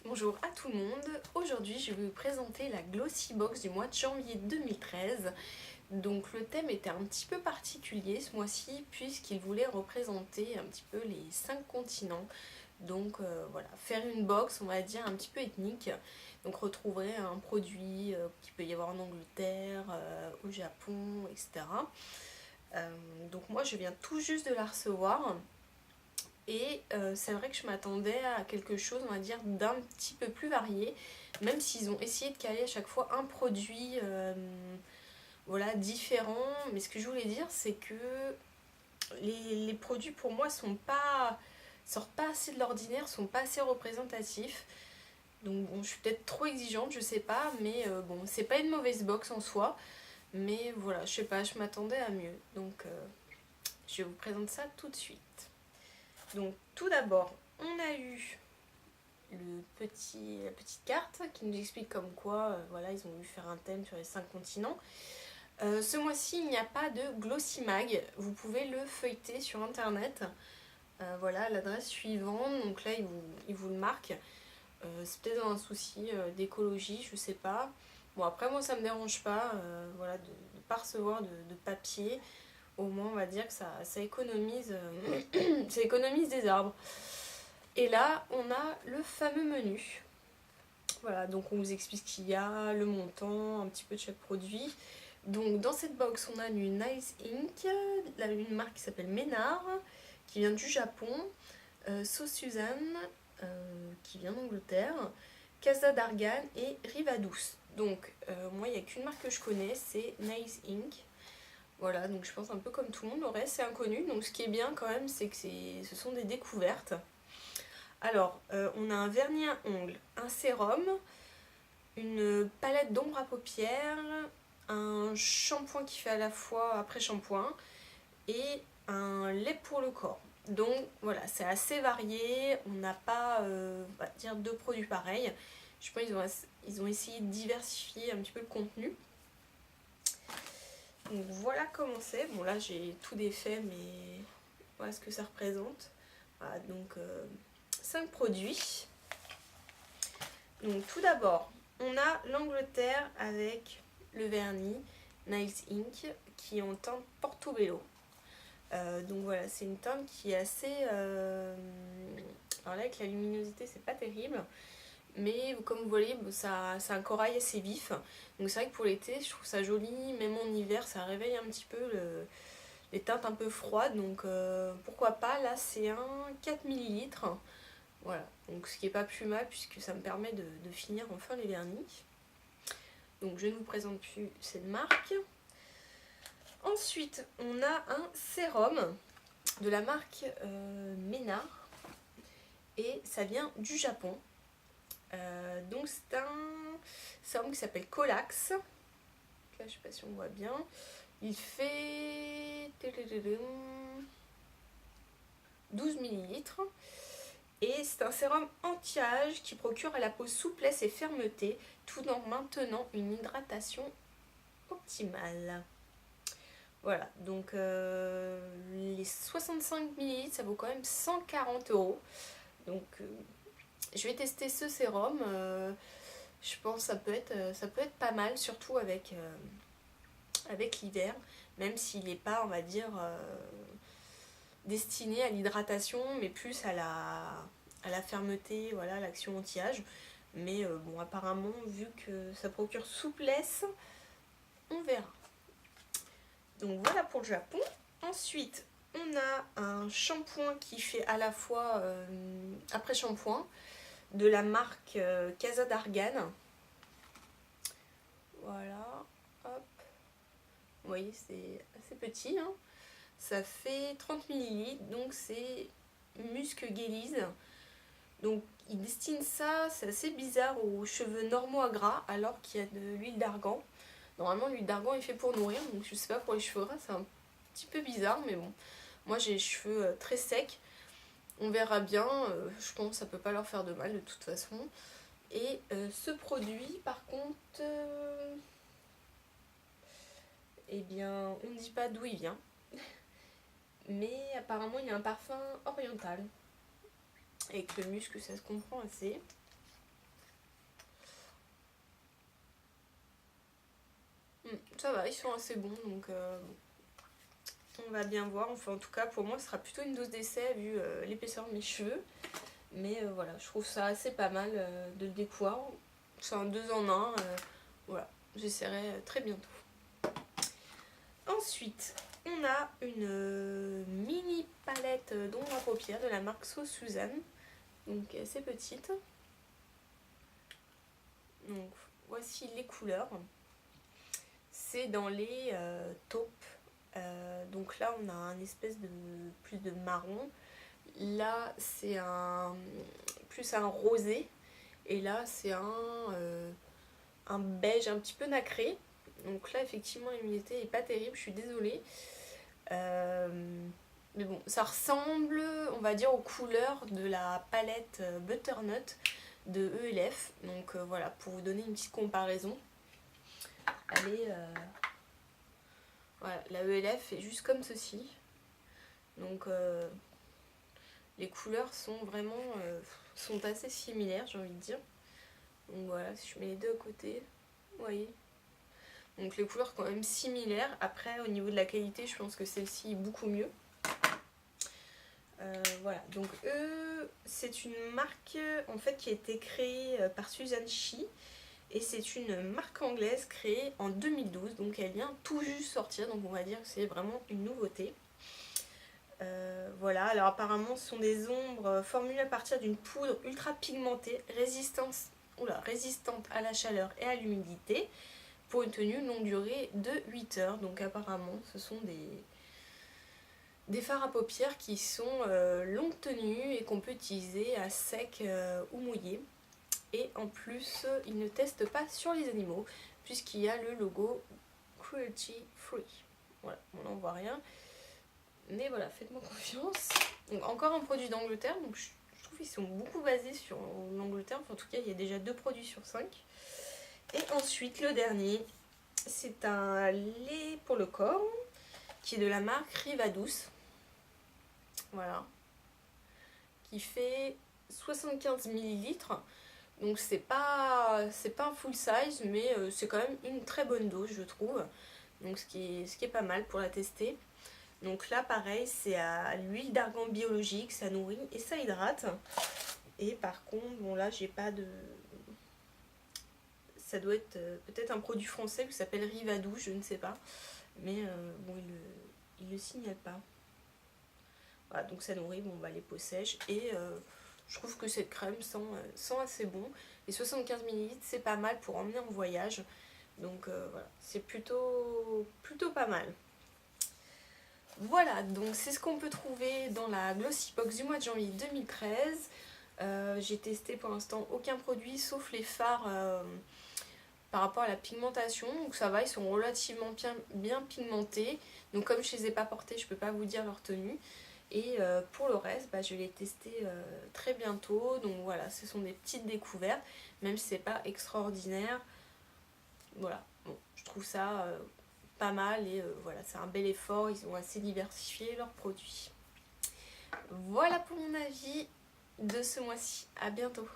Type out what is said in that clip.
Bonjour à tout le monde, aujourd'hui je vais vous présenter la Glossy Box du mois de janvier 2013. Donc le thème était un petit peu particulier ce mois-ci puisqu'il voulait représenter un petit peu les 5 continents. Donc voilà, faire une box on va dire un petit peu ethnique. Donc retrouver un produit qu'il peut y avoir en Angleterre, au Japon, etc. Donc moi je viens tout juste de la recevoir. Et c'est vrai que je m'attendais à quelque chose, on va dire, d'un petit peu plus varié, même s'ils ont essayé de caler à chaque fois un produit voilà, différent. Mais ce que je voulais dire, c'est que les produits pour moi sortent pas assez de l'ordinaire, sont pas assez représentatifs. Donc bon, je suis peut-être trop exigeante, je sais pas, mais bon, c'est pas une mauvaise box en soi. Mais voilà, je sais pas, je m'attendais à mieux. Donc je vous présente ça tout de suite. Donc tout d'abord, on a eu la petite carte qui nous explique comme quoi voilà, ils ont voulu faire un thème sur les 5 continents. Ce mois-ci, il n'y a pas de Glossy Mag, vous pouvez le feuilleter sur internet. Voilà l'adresse suivante, donc là il vous le marque. C'est peut-être un souci d'écologie, je sais pas. Bon, après, moi ça me dérange pas voilà, de ne pas recevoir de papier. Au moins, on va dire que ça économise, ça économise des arbres. Et là, on a le fameux menu. Voilà, donc on vous explique ce qu'il y a, le montant, un petit peu de chaque produit. Donc dans cette box, on a du Nice Ink, une marque qui s'appelle Ménard, qui vient du Japon, So Suzanne, qui vient d'Angleterre, Casa d'Argan et Rivadouce. Donc moi, il n'y a qu'une marque que je connais, c'est Nice Ink. Voilà, donc je pense un peu comme tout le monde, le reste c'est inconnu. Donc ce qui est bien quand même, c'est que ce sont des découvertes. Alors, on a un vernis à ongles, un sérum, une palette d'ombre à paupières, un shampoing qui fait à la fois après-shampoing et un lait pour le corps. Donc voilà, c'est assez varié, on n'a pas on va dire deux produits pareils. Je pense qu'ils ont essayé de diversifier un petit peu le contenu. Donc voilà comment c'est. Bon là j'ai tout défait mais voilà ce que ça représente. Voilà, donc 5 produits. Donc tout d'abord, on a l'Angleterre avec le vernis Nice Ink qui est en teinte Portobello. Donc voilà, c'est une teinte qui est assez... alors là avec la luminosité c'est pas terrible, mais comme vous voyez c'est un corail assez vif. Donc c'est vrai que pour l'été je trouve ça joli, même en hiver ça réveille un petit peu les teintes un peu froides. Donc pourquoi pas, là c'est un 4 millilitres. Voilà, donc ce qui est pas plus mal puisque ça me permet de finir enfin les vernis. Donc je ne vous présente plus cette marque. Ensuite, on a un sérum de la marque Ménard et ça vient du Japon. Donc c'est un sérum qui s'appelle Colax. Là, je sais pas si on voit bien. Il fait 12 millilitres. Et c'est un sérum anti-âge qui procure à la peau souplesse et fermeté tout en maintenant une hydratation optimale. Voilà, donc les 65 ml ça vaut quand même 140 €. Donc je vais tester ce sérum. Je pense que ça peut être pas mal, surtout avec l'hiver, même s'il n'est pas, on va dire, destiné à l'hydratation, mais plus à la fermeté, voilà, l'action anti-âge. Mais bon, apparemment, vu que ça procure souplesse, on verra. Donc voilà pour le Japon. Ensuite, on a un shampoing qui fait à la fois après-shampoing de la marque Casa d'Argan. Voilà, hop. Vous voyez, c'est assez petit, hein. Ça fait 30 ml, donc c'est musc guélise. Donc ils destinent ça, c'est assez bizarre, aux cheveux normaux à gras, alors qu'il y a de l'huile d'argan. Normalement l'huile d'argan est fait pour nourrir, donc je sais pas pour les cheveux gras, c'est un petit peu bizarre, mais bon. Moi j'ai les cheveux très secs, on verra bien, je pense que ça peut pas leur faire de mal de toute façon. Et ce produit par contre, eh bien on ne dit pas d'où il vient, mais apparemment il y a un parfum oriental. Avec le muscle ça se comprend assez. ça va, ils sont assez bons, donc on va bien voir. Enfin, en tout cas, pour moi, ce sera plutôt une dose d'essai vu l'épaisseur de mes cheveux. Mais voilà, je trouve ça assez pas mal de le découvrir. C'est un 2 en 1. Voilà, j'essaierai très bientôt. Ensuite, on a une mini palette d'ombre à paupières de la marque So Suzanne. Donc assez petite. Donc voici les couleurs. C'est dans les taupes. Donc là on a un espèce de plus de marron. Là c'est plus un rosé. Et là c'est un beige un petit peu nacré. Donc là effectivement la luminosité est pas terrible, je suis désolée. Mais bon, ça ressemble, on va dire, aux couleurs de la palette Butternut de ELF. Donc voilà, pour vous donner une petite comparaison. Elle est, voilà, la ELF est juste comme ceci. Donc les couleurs sont vraiment sont assez similaires, j'ai envie de dire. Donc voilà, si je mets les deux à côté, vous voyez. Donc les couleurs quand même similaires. Après, au niveau de la qualité, je pense que celle-ci est beaucoup mieux. Voilà, donc c'est une marque en fait qui a été créée par Suzanne Shi. Et c'est une marque anglaise créée en 2012, donc elle vient tout juste sortir, donc on va dire que c'est vraiment une nouveauté. Voilà, alors apparemment ce sont des ombres formulées à partir d'une poudre ultra pigmentée, résistante à la chaleur et à l'humidité, pour une tenue longue durée de 8 heures. Donc apparemment ce sont des fards à paupières qui sont longue tenue et qu'on peut utiliser à sec ou mouillé. Et en plus, ils ne testent pas sur les animaux, puisqu'il y a le logo Cruelty Free. Voilà, on n'en voit rien. Mais voilà, faites-moi confiance. Donc encore un produit d'Angleterre, donc je trouve qu'ils sont beaucoup basés sur l'Angleterre. Enfin, en tout cas, il y a déjà 2 produits sur 5. Et ensuite, le dernier, c'est un lait pour le corps, qui est de la marque Riva Douce. Voilà. Qui fait 75 ml. Donc c'est pas un full size, mais c'est quand même une très bonne dose, je trouve. Donc ce qui est pas mal pour la tester. Donc là pareil, c'est à l'huile d'argan biologique, ça nourrit et ça hydrate. Et par contre, bon là j'ai pas de... Ça doit être peut-être un produit français qui s'appelle Rivadou, je ne sais pas. Mais bon, il le signale pas. Voilà, donc ça nourrit, bon bah les peaux sèches. Et je trouve que cette crème sent assez bon. Et 75 ml, c'est pas mal pour emmener en voyage. Donc voilà, c'est plutôt pas mal. Voilà, donc c'est ce qu'on peut trouver dans la Glossy Box du mois de janvier 2013. J'ai testé pour l'instant aucun produit sauf les fards par rapport à la pigmentation. Donc ça va, ils sont relativement bien pigmentés. Donc comme je les ai pas portés, je peux pas vous dire leur tenue. Et pour le reste, bah, je vais les tester très bientôt. Donc voilà, ce sont des petites découvertes, même si c'est pas extraordinaire. Voilà, bon, je trouve ça pas mal et voilà, c'est un bel effort. Ils ont assez diversifié leurs produits. Voilà pour mon avis de ce mois-ci. À bientôt.